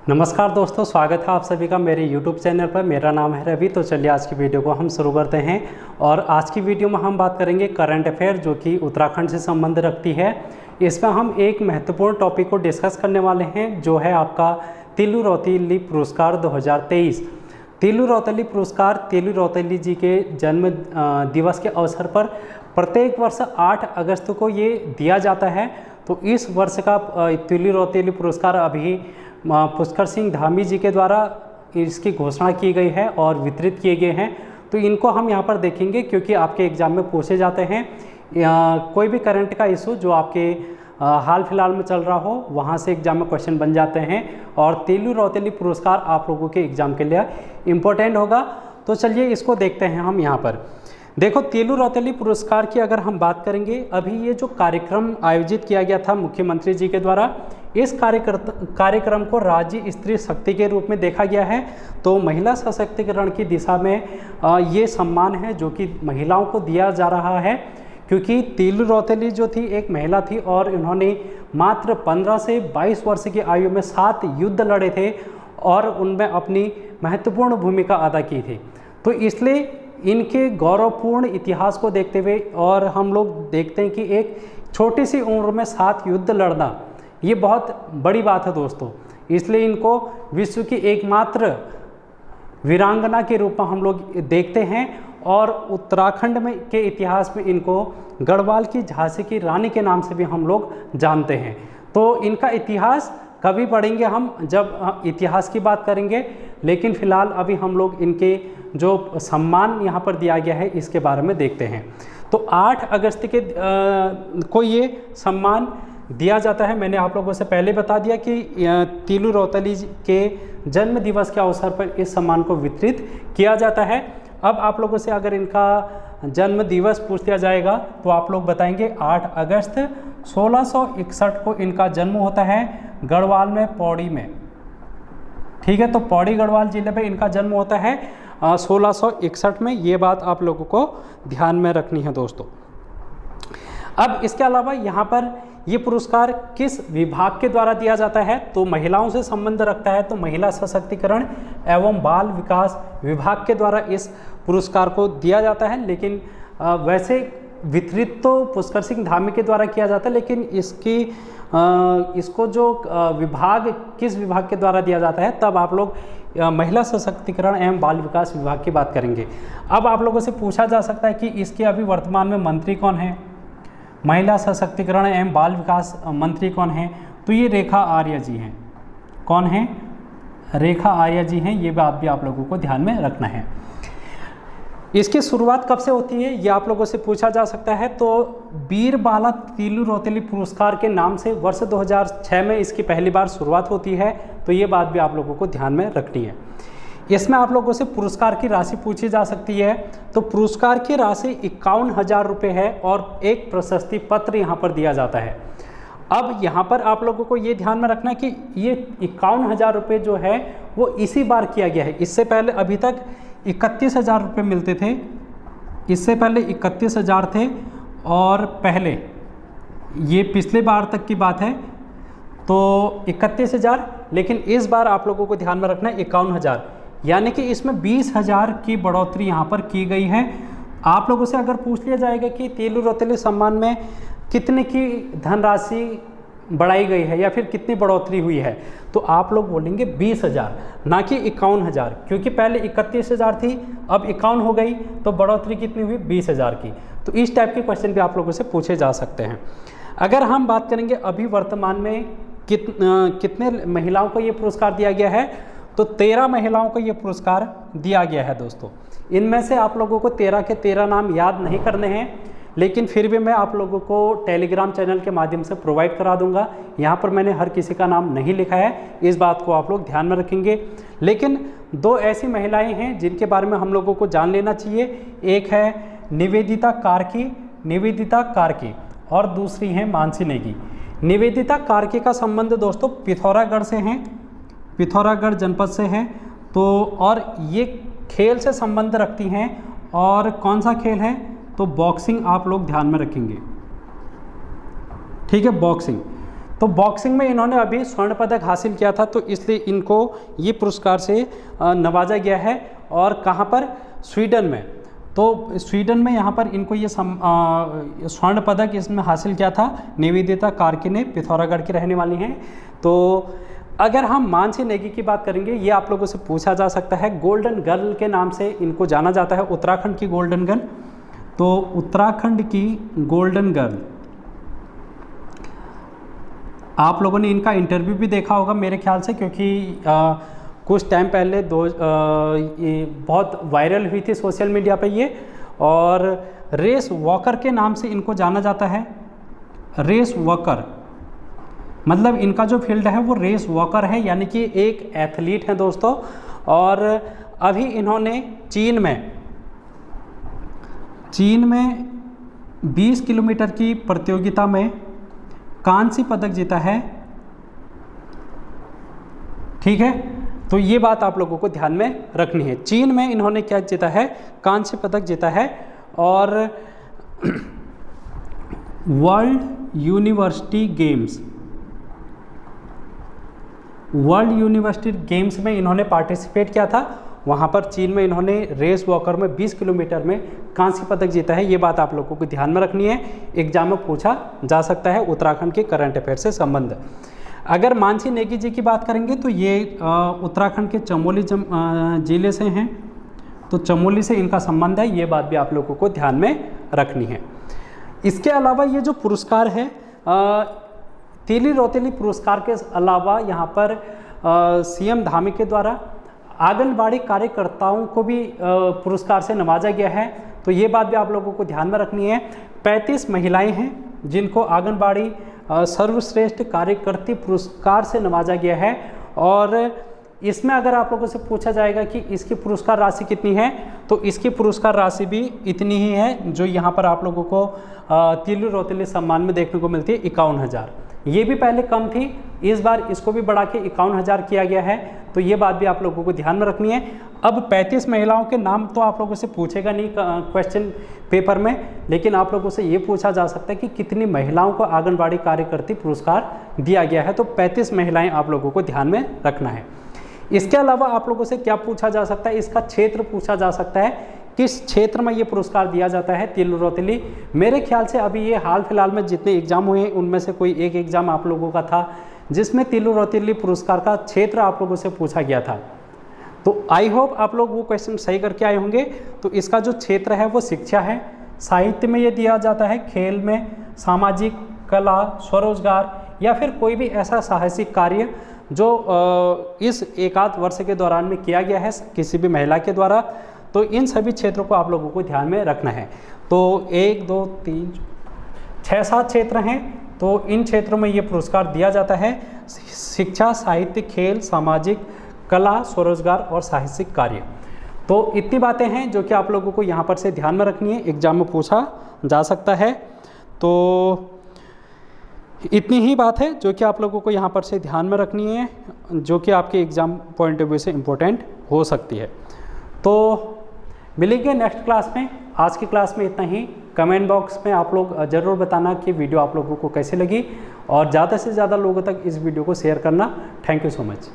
नमस्कार दोस्तों, स्वागत है आप सभी का मेरे YouTube चैनल पर। मेरा नाम है रवि। तो चलिए आज की वीडियो को हम शुरू करते हैं। और आज की वीडियो में हम बात करेंगे करंट अफेयर जो कि उत्तराखंड से संबंध रखती है। इसमें हम एक महत्वपूर्ण टॉपिक को डिस्कस करने वाले हैं जो है आपका तिलु रौतेली पुरस्कार 2023। तिलु रौतेली पुरस्कार तिलु रौतेली जी के जन्म दिवस के अवसर पर प्रत्येक वर्ष 8 अगस्त को ये दिया जाता है। तो इस वर्ष का तिलु रौतेली पुरस्कार अभी पुष्कर सिंह धामी जी के द्वारा इसकी घोषणा की गई है और वितरित किए गए हैं। तो इनको हम यहाँ पर देखेंगे क्योंकि आपके एग्जाम में पूछे जाते हैं। कोई भी करंट का इशू जो आपके हाल फिलहाल में चल रहा हो वहाँ से एग्जाम में क्वेश्चन बन जाते हैं और तिलु रौतेली पुरस्कार आप लोगों के एग्जाम के लिए इम्पोर्टेंट होगा। तो चलिए इसको देखते हैं हम यहाँ पर। देखो, तिलु रौतेली पुरस्कार की अगर हम बात करेंगे, अभी ये जो कार्यक्रम आयोजित किया गया था मुख्यमंत्री जी के द्वारा, इस कार्यक्रम को राज्य स्त्री शक्ति के रूप में देखा गया है। तो महिला सशक्तिकरण की दिशा में ये सम्मान है जो कि महिलाओं को दिया जा रहा है, क्योंकि तिलु रौतेली जो थी एक महिला थी और इन्होंने मात्र 15 से 22 वर्ष की आयु में 7 युद्ध लड़े थे और उनमें अपनी महत्वपूर्ण भूमिका अदा की थी। तो इसलिए इनके गौरवपूर्ण इतिहास को देखते हुए और हम लोग देखते हैं कि एक छोटी सी उम्र में 7 युद्ध लड़ना ये बहुत बड़ी बात है दोस्तों। इसलिए इनको विश्व की एकमात्र वीरांगना के रूप में हम लोग देखते हैं और उत्तराखंड में के इतिहास में इनको गढ़वाल की झांसी की रानी के नाम से भी हम लोग जानते हैं। तो इनका इतिहास कभी पढ़ेंगे हम जब इतिहास की बात करेंगे, लेकिन फिलहाल अभी हम लोग इनके जो सम्मान यहाँ पर दिया गया है इसके बारे में देखते हैं। तो 8 अगस्त के को ये सम्मान दिया जाता है। मैंने आप लोगों से पहले बता दिया कि तिलु रौतेली के जन्म दिवस के अवसर पर इस सम्मान को वितरित किया जाता है। अब आप लोगों से अगर इनका जन्म दिवस पूछ दिया जाएगा तो आप लोग बताएंगे 8 अगस्त 1661 को इनका जन्म होता है गढ़वाल में, पौड़ी में। ठीक है, तो पौड़ी गढ़वाल जिले में इनका जन्म होता है 1661 में। ये बात आप लोगों को ध्यान में रखनी है दोस्तों। अब इसके अलावा यहाँ पर ये पुरस्कार किस विभाग के द्वारा दिया जाता है, तो महिलाओं से संबंध रखता है। तो महिला सशक्तिकरण एवं बाल विकास विभाग के द्वारा इस पुरस्कार को दिया जाता है। लेकिन वैसे वितरित तो पुष्कर सिंह धामी के द्वारा किया जाता है, लेकिन इसको जो विभाग किस विभाग के द्वारा दिया जाता है तब आप लोग महिला सशक्तिकरण एवं बाल विकास विभाग की बात करेंगे। अब आप लोगों से पूछा जा सकता है कि इसके अभी वर्तमान में मंत्री कौन है, महिला सशक्तिकरण एवं बाल विकास मंत्री कौन हैं, तो ये रेखा आर्य जी हैं। कौन हैं? रेखा आर्य जी हैं। ये बात भी आप लोगों को ध्यान में रखना है। इसकी शुरुआत कब से होती है ये आप लोगों से पूछा जा सकता है। तो वीर बाला तिलु रौतेली पुरस्कार के नाम से वर्ष 2006 में इसकी पहली बार शुरुआत होती है। तो ये बात भी आप लोगों को ध्यान में रखनी है। इसमें आप लोगों से पुरस्कार की राशि पूछी जा सकती है। तो पुरस्कार की राशि 51,000 रुपये है और एक प्रशस्ति पत्र यहाँ पर दिया जाता है। अब यहाँ पर आप लोगों को ये ध्यान में रखना है कि ये 51,000 रुपये जो है वो इसी बार किया गया है। इससे पहले अभी तक 31,000 रुपये मिलते थे। इससे पहले 31,000 थे और पहले ये पिछले बार तक की बात है तो 31,000, लेकिन इस बार आप लोगों को ध्यान में रखना है 51,000, यानी कि इसमें 20,000 की बढ़ोतरी यहाँ पर की गई है। आप लोगों से अगर पूछ लिया जाएगा कि तिलु रौतेली सम्मान में कितने की धनराशि बढ़ाई गई है या फिर कितनी बढ़ोतरी हुई है, तो आप लोग बोलेंगे 20,000, ना कि 51,000, क्योंकि पहले 31,000 थी, अब 51 हो गई, तो बढ़ोतरी कितनी हुई? 20,000 की। तो इस टाइप के क्वेश्चन भी आप लोगों से पूछे जा सकते हैं। अगर हम बात करेंगे अभी वर्तमान में कितने महिलाओं को ये पुरस्कार दिया गया है, तो 13 महिलाओं को ये पुरस्कार दिया गया है दोस्तों। इनमें से आप लोगों को 13 के 13 नाम याद नहीं करने हैं, लेकिन फिर भी मैं आप लोगों को टेलीग्राम चैनल के माध्यम से प्रोवाइड करा दूंगा। यहाँ पर मैंने हर किसी का नाम नहीं लिखा है, इस बात को आप लोग ध्यान में रखेंगे। लेकिन 2 ऐसी महिलाएं हैं जिनके बारे में हम लोगों को जान लेना चाहिए। एक है निवेदिता कार्की और दूसरी है मानसी नेगी। निवेदिता कार्की का संबंध दोस्तों पिथौरागढ़ से हैं, पिथौरागढ़ जनपद से है। तो और ये खेल से संबंध रखती हैं। और कौन सा खेल है? तो बॉक्सिंग आप लोग ध्यान में रखेंगे। ठीक है, बॉक्सिंग। तो बॉक्सिंग में इन्होंने अभी स्वर्ण पदक हासिल किया था, तो इसलिए इनको ये पुरस्कार से नवाजा गया है। और कहाँ पर? स्वीडन में। तो स्वीडन में यहाँ पर इनको ये स्वर्ण पदक इसमें हासिल किया था। निवेदिता कार्किने पिथौरागढ़ की रहने वाली हैं। तो अगर हम मानसी नेगी की बात करेंगे, ये आप लोगों से पूछा जा सकता है। गोल्डन गर्ल के नाम से इनको जाना जाता है, उत्तराखंड की गोल्डन गर्ल। तो उत्तराखंड की गोल्डन गर्ल, आप लोगों ने इनका इंटरव्यू भी देखा होगा मेरे ख्याल से, क्योंकि कुछ टाइम पहले ये बहुत वायरल हुई थी सोशल मीडिया पे ये। और रेस वॉकर के नाम से इनको जाना जाता है। रेस वॉकर मतलब इनका जो फील्ड है वो रेस वॉकर है, यानी कि एक एथलीट हैं दोस्तों। और अभी इन्होंने चीन में 20 किलोमीटर की प्रतियोगिता में कांस्य पदक जीता है। ठीक है, तो ये बात आप लोगों को ध्यान में रखनी है। चीन में इन्होंने क्या जीता है? कांस्य पदक जीता है। और वर्ल्ड यूनिवर्सिटी गेम्स में इन्होंने पार्टिसिपेट किया था। वहाँ पर चीन में इन्होंने रेस वॉकर में 20 किलोमीटर में कांस्य पदक जीता है। ये बात आप लोगों को ध्यान में रखनी है, एग्जाम में पूछा जा सकता है उत्तराखंड के करंट अफेयर से संबंध। अगर मानसी नेगी जी की बात करेंगे तो ये उत्तराखंड के चमोली जिले से हैं। तो चमोली से इनका संबंध है, ये बात भी आप लोगों को ध्यान में रखनी है। इसके अलावा ये जो पुरस्कार है, तीली रौतेली पुरस्कार के अलावा यहाँ पर सीएम धामी के द्वारा आंगनबाड़ी कार्यकर्ताओं को भी पुरस्कार से नवाजा गया है। तो ये बात भी आप लोगों को ध्यान में रखनी है। 35 महिलाएं हैं जिनको आंगनबाड़ी सर्वश्रेष्ठ कार्यकर्ती पुरस्कार से नवाजा गया है। और इसमें अगर आप लोगों से पूछा जाएगा कि इसकी पुरस्कार राशि कितनी है, तो इसकी पुरस्कार राशि भी इतनी ही है जो यहाँ पर आप लोगों को तीली रौतेली सम्मान में देखने को मिलती है, 51,000। ये भी पहले कम थी, इस बार इसको भी बढ़ा के 51,000 किया गया है। तो ये बात भी आप लोगों को ध्यान में रखनी है। अब 35 महिलाओं के नाम तो आप लोगों से पूछेगा नहीं क्वेश्चन पेपर में, लेकिन आप लोगों से ये पूछा जा सकता है कि कितनी महिलाओं को आंगनबाड़ी कार्यकर्ती पुरस्कार दिया गया है। तो 35 महिलाएं आप लोगों को ध्यान में रखना है। इसके अलावा आप लोगों से क्या पूछा जा सकता है? इसका क्षेत्र पूछा जा सकता है, किस क्षेत्र में ये पुरस्कार दिया जाता है तीली रौतेली। मेरे ख्याल से अभी ये हाल फिलहाल में जितने एग्जाम हुए हैं उनमें से कोई एक एग्जाम आप लोगों का था जिसमें तीली रौतेली पुरस्कार का क्षेत्र आप लोगों से पूछा गया था। तो आई होप आप लोग वो क्वेश्चन सही करके आए होंगे। तो इसका जो क्षेत्र है वो शिक्षा है, साहित्य में ये दिया जाता है, खेल में, सामाजिक, कला, स्वरोजगार या फिर कोई भी ऐसा साहसिक कार्य जो इस एकाध वर्ष के दौरान में किया गया है किसी भी महिला के द्वारा। तो इन सभी क्षेत्रों को आप लोगों को ध्यान में रखना है। तो 1 2 3 6 7 क्षेत्र हैं, तो इन क्षेत्रों में ये पुरस्कार दिया जाता है। शिक्षा, साहित्य, खेल, सामाजिक, कला, स्वरोजगार और साहसिक कार्य। तो इतनी बातें हैं जो कि आप लोगों को यहाँ पर से ध्यान में रखनी है, एग्जाम में पूछा जा सकता है। तो इतनी ही बात है जो कि आप लोगों को यहाँ पर से ध्यान में रखनी है, जो कि आपके एग्ज़ाम पॉइंट ऑफ व्यू से इम्पोर्टेंट हो सकती है। तो मिलेंगे नेक्स्ट क्लास में। आज की क्लास में इतना ही। कमेंट बॉक्स में आप लोग ज़रूर बताना कि वीडियो आप लोगों को कैसी लगी और ज़्यादा से ज़्यादा लोगों तक इस वीडियो को शेयर करना। Thank you so much.